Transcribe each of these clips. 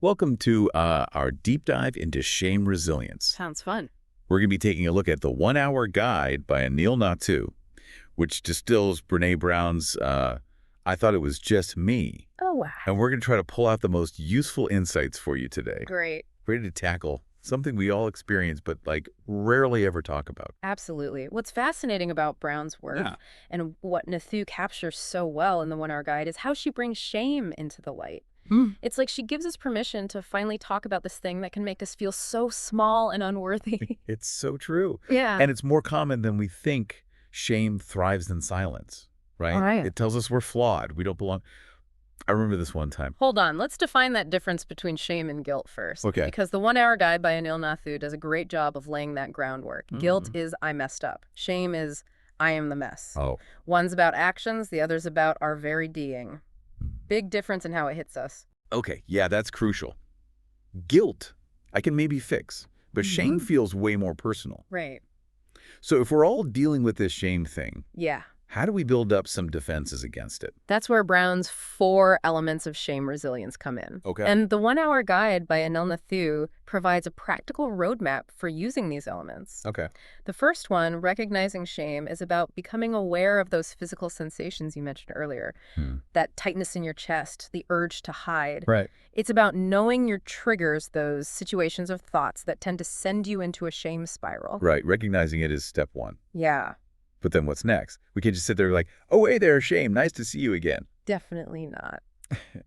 Welcome to our deep dive into shame resilience. Sounds fun. We're going to be taking a look at the 1-Hour Guide by Anil Nathu, which distills Brené Brown's I Thought It Was Just Me. Oh, wow. And we're going to try to pull out the most useful insights for you today. Great. Ready to tackle something we all experience but rarely ever talk about. Absolutely. What's fascinating about Brown's work and what Nathu captures so well in the 1-Hour Guide is how she brings shame into the light. It's like she gives us permission to finally talk about this thing that can make us feel so small and unworthy. It's so true. Yeah. And it's more common than we think. Shame thrives in silence, right? Right. It tells us we're flawed. We don't belong. I remember this one time. Hold on. Let's define that difference between shame and guilt first. Okay. Because the 1-Hour Guide by Anil Nathu does a great job of laying that groundwork. Guilt is I messed up. Shame is I am the mess. Oh. One's about actions. The other's about our very being. Big difference in how it hits us. Okay, yeah, that's crucial. Guilt, I can maybe fix, but shame feels way more personal. Right. So if we're all dealing with this shame thing, Yeah. how do we build up some defenses against it? That's where Brown's 4 elements of shame resilience come in. Okay. And the 1-Hour Guide by Anil Nathu provides a practical roadmap for using these elements. Okay. The first one, recognizing shame, is about becoming aware of those physical sensations you mentioned earlier. That tightness in your chest, the urge to hide. Right. It's about knowing your triggers, those situations of thoughts that tend to send you into a shame spiral. Right, recognizing it is step one. Yeah. But then what's next? We can't just sit there like, oh, hey there, shame, nice to see you again. Definitely not.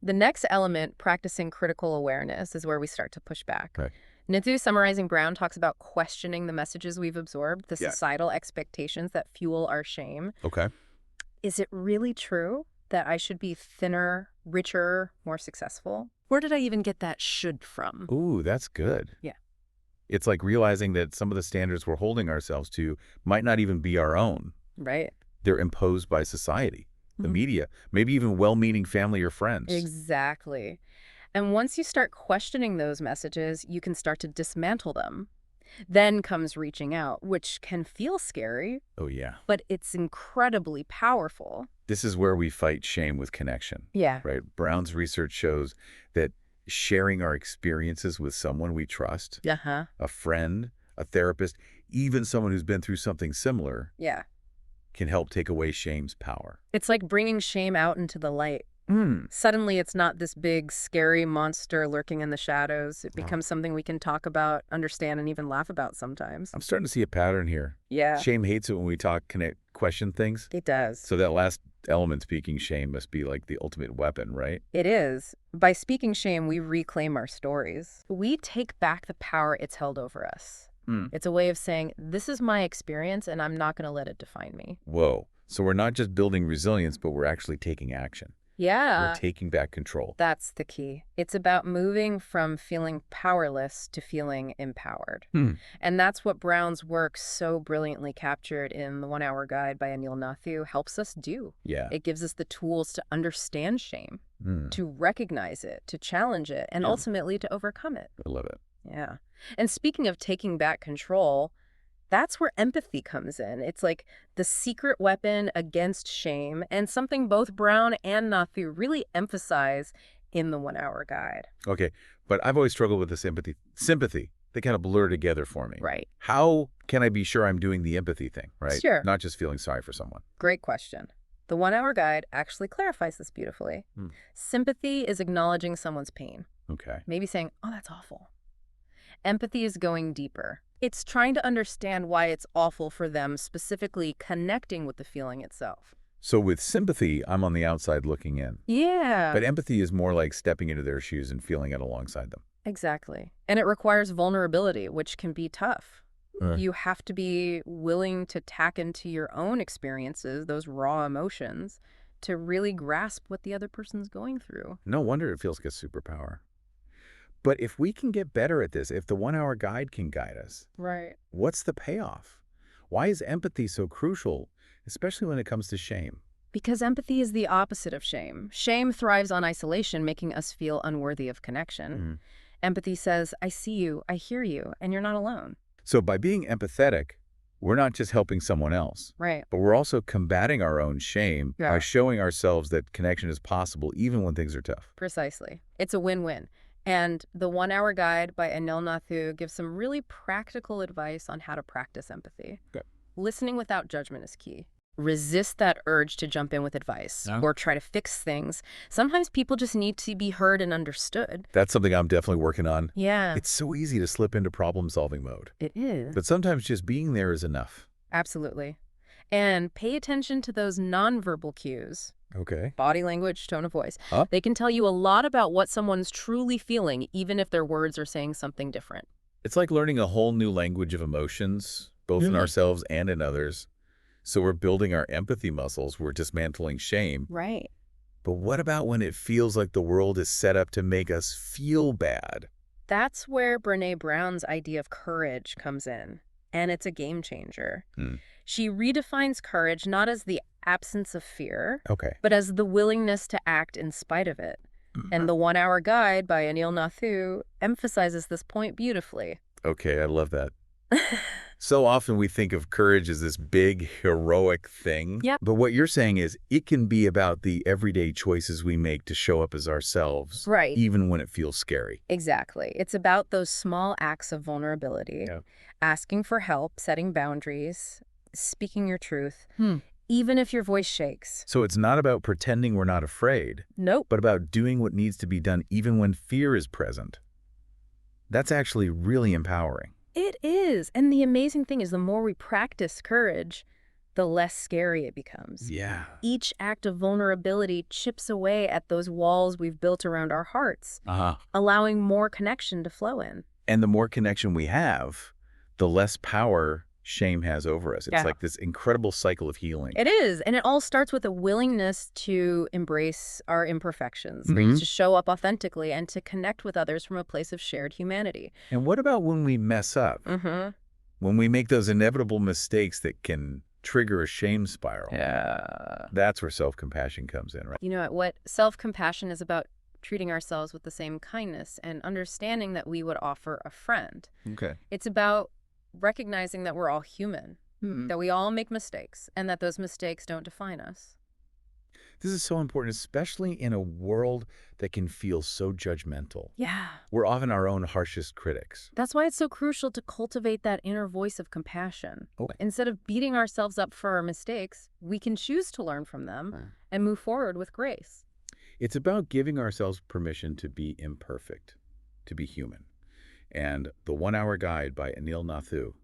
The next element, practicing critical awareness, is where we start to push back. Right. Nathu, summarizing Brown, talks about questioning the messages we've absorbed, the societal expectations that fuel our shame. Okay. Is it really true that I should be thinner, richer, more successful? Where did I even get that should from? Ooh, that's good. Yeah. It's like realizing that some of the standards we're holding ourselves to might not even be our own. Right. They're imposed by society, the media, maybe even well-meaning family or friends. Exactly. And once you start questioning those messages, you can start to dismantle them. Then comes reaching out, which can feel scary, Oh, yeah. but it's incredibly powerful. This is where we fight shame with connection, Yeah. right? Brown's research shows that sharing our experiences with someone we trust, Uh-huh. a friend, a therapist, even someone who's been through something similar, Yeah. can help take away shame's power. It's like bringing shame out into the light. Suddenly, it's not this big, scary monster lurking in the shadows. It becomes something we can talk about, understand, and even laugh about sometimes. I'm starting to see a pattern here. Yeah, Shame hates it when we talk, connect, question things. it does. So that last element, speaking shame, must be like the ultimate weapon, right? It is. By speaking shame, we reclaim our stories. We take back the power it's held over us. It's a way of saying, this is my experience, and I'm not going to let it define me. Whoa. So we're not just building resilience, but we're actually taking action. Yeah. We're taking back control. That's the key. It's about moving from feeling powerless to feeling empowered. And that's what Brown's work, so brilliantly captured in the 1-Hour Guide by Anil Nathu, helps us do. Yeah. It gives us the tools to understand shame, to recognize it, to challenge it, and ultimately to overcome it. I love it. Yeah. And speaking of taking back control, that's where empathy comes in. It's like the secret weapon against shame, and something both Brown and Nathu really emphasize in the 1-Hour Guide. Okay, but I've always struggled with this sympathy. They kind of blur together for me. Right. How can I be sure I'm doing the empathy thing, right? Sure. Not just feeling sorry for someone. Great question. The 1-Hour Guide actually clarifies this beautifully. Sympathy is acknowledging someone's pain, Okay. maybe saying, oh, that's awful. Empathy is going deeper. It's trying to understand why it's awful for them, specifically connecting with the feeling itself. So with sympathy, I'm on the outside looking in. Yeah. But empathy is more like stepping into their shoes and feeling it alongside them. Exactly. And it requires vulnerability, which can be tough. You have to be willing to tack into your own experiences, those raw emotions, to really grasp what the other person's going through. No wonder it feels like a superpower. But if we can get better at this, if the 1-Hour Guide can guide us, Right. what's the payoff? Why is empathy so crucial, especially when it comes to shame? Because empathy is the opposite of shame. Shame thrives on isolation, making us feel unworthy of connection. Empathy says, I see you, I hear you, and you're not alone. So by being empathetic, we're not just helping someone else, Right. but we're also combating our own shame by showing ourselves that connection is possible even when things are tough. Precisely. It's a win-win. And The 1 Hour Guide by Anil Nathu gives some really practical advice on how to practice empathy. Okay. Listening without judgment is key. Resist that urge to jump in with advice or try to fix things. Sometimes people just need to be heard and understood. That's something I'm definitely working on. Yeah, It's so easy to slip into problem-solving mode. it is. But sometimes just being there is enough. Absolutely. And pay attention to those nonverbal cues. Okay. Body language, tone of voice. Huh? They can tell you a lot about what someone's truly feeling, even if their words are saying something different. It's like learning a whole new language of emotions, both in ourselves and in others. So we're building our empathy muscles, we're dismantling shame. Right. But what about when it feels like the world is set up to make us feel bad? That's where Brené Brown's idea of courage comes in, and it's a game changer. She redefines courage not as the absence of fear, Okay. but as the willingness to act in spite of it. And The 1 Hour Guide by Anil Nathu emphasizes this point beautifully. Okay, I love that. So often we think of courage as this big, heroic thing. Yep. But what you're saying is it can be about the everyday choices we make to show up as ourselves, Right. even when it feels scary. Exactly. It's about those small acts of vulnerability, Yeah. asking for help, setting boundaries, speaking your truth, even if your voice shakes. So it's not about pretending we're not afraid, Nope. but about doing what needs to be done even when fear is present. That's actually really empowering. It is. And the amazing thing is the more we practice courage, the less scary it becomes. Yeah. Each act of vulnerability chips away at those walls we've built around our hearts, allowing more connection to flow in. And the more connection we have, the less power shame has over us. It's Yeah. like this incredible cycle of healing. It is. And it all starts with a willingness to embrace our imperfections, Mhm. to show up authentically, and to connect with others from a place of shared humanity. And what about when we mess up? When we make those inevitable mistakes that can trigger a shame spiral? Yeah. That's where self-compassion comes in, right? You know what? Self-compassion is about treating ourselves with the same kindness and understanding that we would offer a friend. Okay. It's about recognizing that we're all human, that we all make mistakes, and that those mistakes don't define us. This is so important, especially in a world that can feel so judgmental. Yeah. We're often our own harshest critics. That's why it's so crucial to cultivate that inner voice of compassion. Okay. Instead of beating ourselves up for our mistakes, we can choose to learn from them and move forward with grace. It's about giving ourselves permission to be imperfect, to be human. And The 1 Hour Guide by Anil Nathu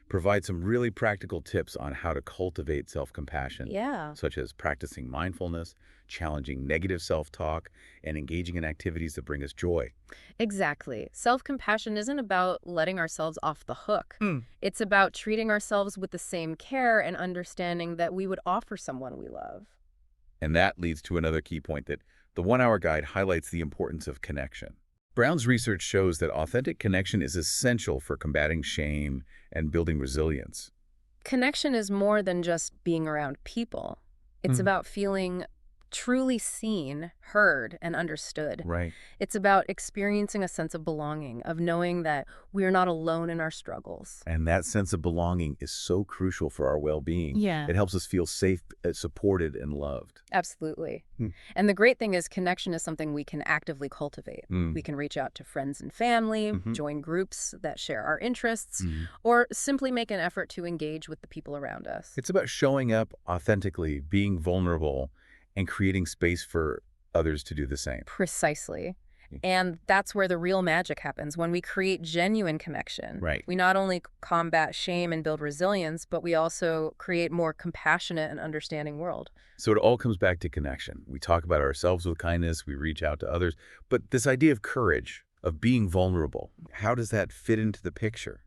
provides some really practical tips on how to cultivate self-compassion, Yeah. such as practicing mindfulness, challenging negative self-talk, and engaging in activities that bring us joy. Exactly. Self-compassion isn't about letting ourselves off the hook. It's about treating ourselves with the same care and understanding that we would offer someone we love. And that leads to another key point that The 1 Hour Guide highlights the importance of connection. Brown's research shows that authentic connection is essential for combating shame and building resilience. Connection is more than just being around people. It's about feeling truly seen, heard, and understood. Right. It's about experiencing a sense of belonging, of knowing that we are not alone in our struggles. And that sense of belonging is so crucial for our well-being. Yeah. It helps us feel safe, supported, and loved. Absolutely. And the great thing is connection is something we can actively cultivate. We can reach out to friends and family, join groups that share our interests, or simply make an effort to engage with the people around us. It's about showing up authentically, being vulnerable, and creating space for others to do the same. Precisely. And that's where the real magic happens, when we create genuine connection. Right. We not only combat shame and build resilience, but we also create more compassionate and understanding world. So it all comes back to connection. We talk about ourselves with kindness, we reach out to others, but this idea of courage, of being vulnerable, how does that fit into the picture?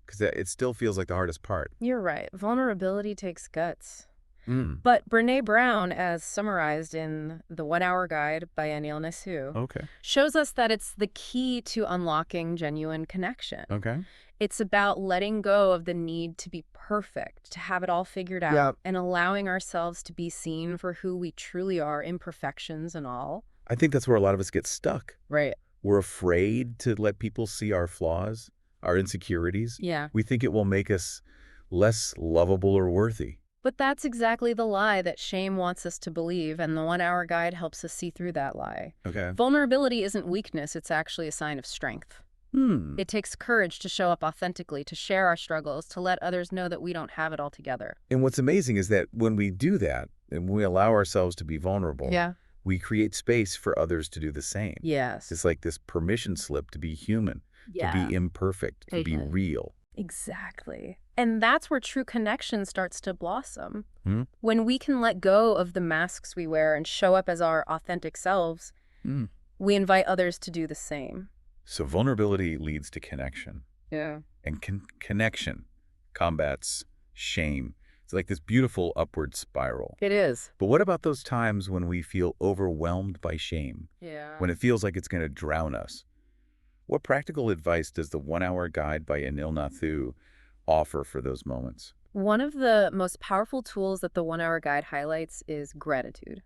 Because it still feels like the hardest part. You're right. Vulnerability takes guts. But Brené Brown, as summarized in The 1 Hour Guide by Anil Nathu, Okay. shows us that it's the key to unlocking genuine connection. Okay. It's about letting go of the need to be perfect, to have it all figured out, Yeah. and allowing ourselves to be seen for who we truly are, imperfections and all. I think that's where a lot of us get stuck. Right. We're afraid to let people see our flaws, our insecurities. Yeah. We think it will make us less lovable or worthy. But that's exactly the lie that shame wants us to believe, and the one-hour guide helps us see through that lie. Okay. Vulnerability isn't weakness, it's actually a sign of strength. It takes courage to show up authentically, to share our struggles, to let others know that we don't have it all together. And what's amazing is that when we do that, and we allow ourselves to be vulnerable, Yeah. we create space for others to do the same. Yes. It's like this permission slip to be human, to be imperfect, to be real. Exactly. And that's where true connection starts to blossom. Hmm? When we can let go of the masks we wear and show up as our authentic selves, we invite others to do the same. So vulnerability leads to connection. Yeah. And connection combats shame. It's like this beautiful upward spiral. It is. But what about those times when we feel overwhelmed by shame? Yeah. When it feels like it's going to drown us? What practical advice does the 1-hour guide by Anil Nathu offer for those moments? One of the most powerful tools that the one-hour guide highlights is gratitude.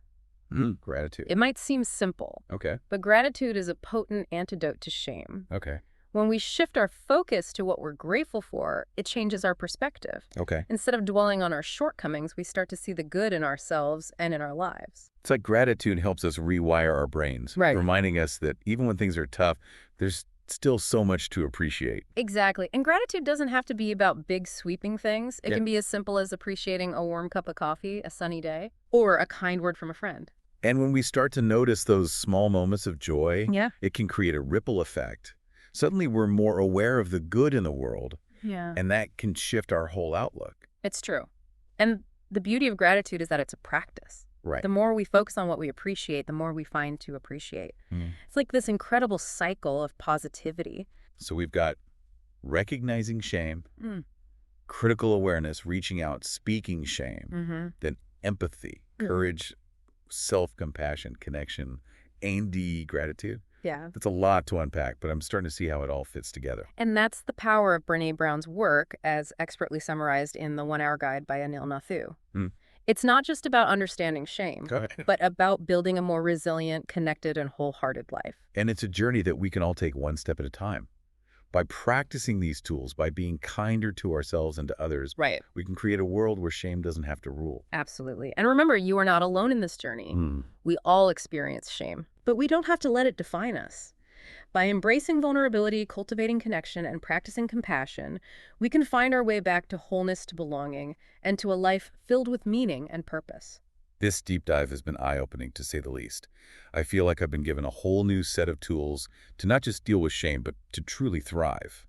Gratitude. It might seem simple, Okay. but gratitude is a potent antidote to shame. Okay. When we shift our focus to what we're grateful for, it changes our perspective. Okay. Instead of dwelling on our shortcomings, we start to see the good in ourselves and in our lives. It's like gratitude helps us rewire our brains, Right. reminding us that even when things are tough, there's still so much to appreciate. Exactly. And gratitude doesn't have to be about big sweeping things. It Yeah. can be as simple as appreciating a warm cup of coffee, a sunny day, or a kind word from a friend. And when we start to notice those small moments of joy, Yeah. it can create a ripple effect. Suddenly we're more aware of the good in the world, Yeah. and that can shift our whole outlook. It's true. And the beauty of gratitude is that it's a practice. Right. The more we focus on what we appreciate, the more we find to appreciate. It's like this incredible cycle of positivity. So we've got recognizing shame, Mm. critical awareness, reaching out, speaking shame, then empathy, courage, self-compassion, connection, and gratitude. Yeah. That's a lot to unpack, but I'm starting to see how it all fits together. And that's the power of Brené Brown's work, as expertly summarized in the one-hour guide by Anil Nathu. It's not just about understanding shame, but about building a more resilient, connected, and wholehearted life. And it's a journey that we can all take one step at a time. By practicing these tools, by being kinder to ourselves and to others, Right. we can create a world where shame doesn't have to rule. Absolutely. And remember, you are not alone in this journey. We all experience shame, but we don't have to let it define us. By embracing vulnerability, cultivating connection, and practicing compassion, we can find our way back to wholeness, to belonging, and to a life filled with meaning and purpose. This deep dive has been eye-opening, to say the least. I feel like I've been given a whole new set of tools to not just deal with shame, but to truly thrive.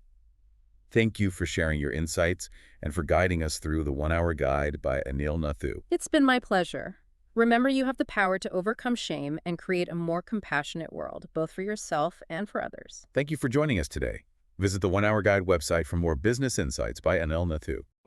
Thank you for sharing your insights and for guiding us through the 1-hour guide by Anil Nathu. It's been my pleasure. Remember, you have the power to overcome shame and create a more compassionate world, both for yourself and for others. Thank you for joining us today. Visit the 1-hour guide website for more business insights by Anil Nathu.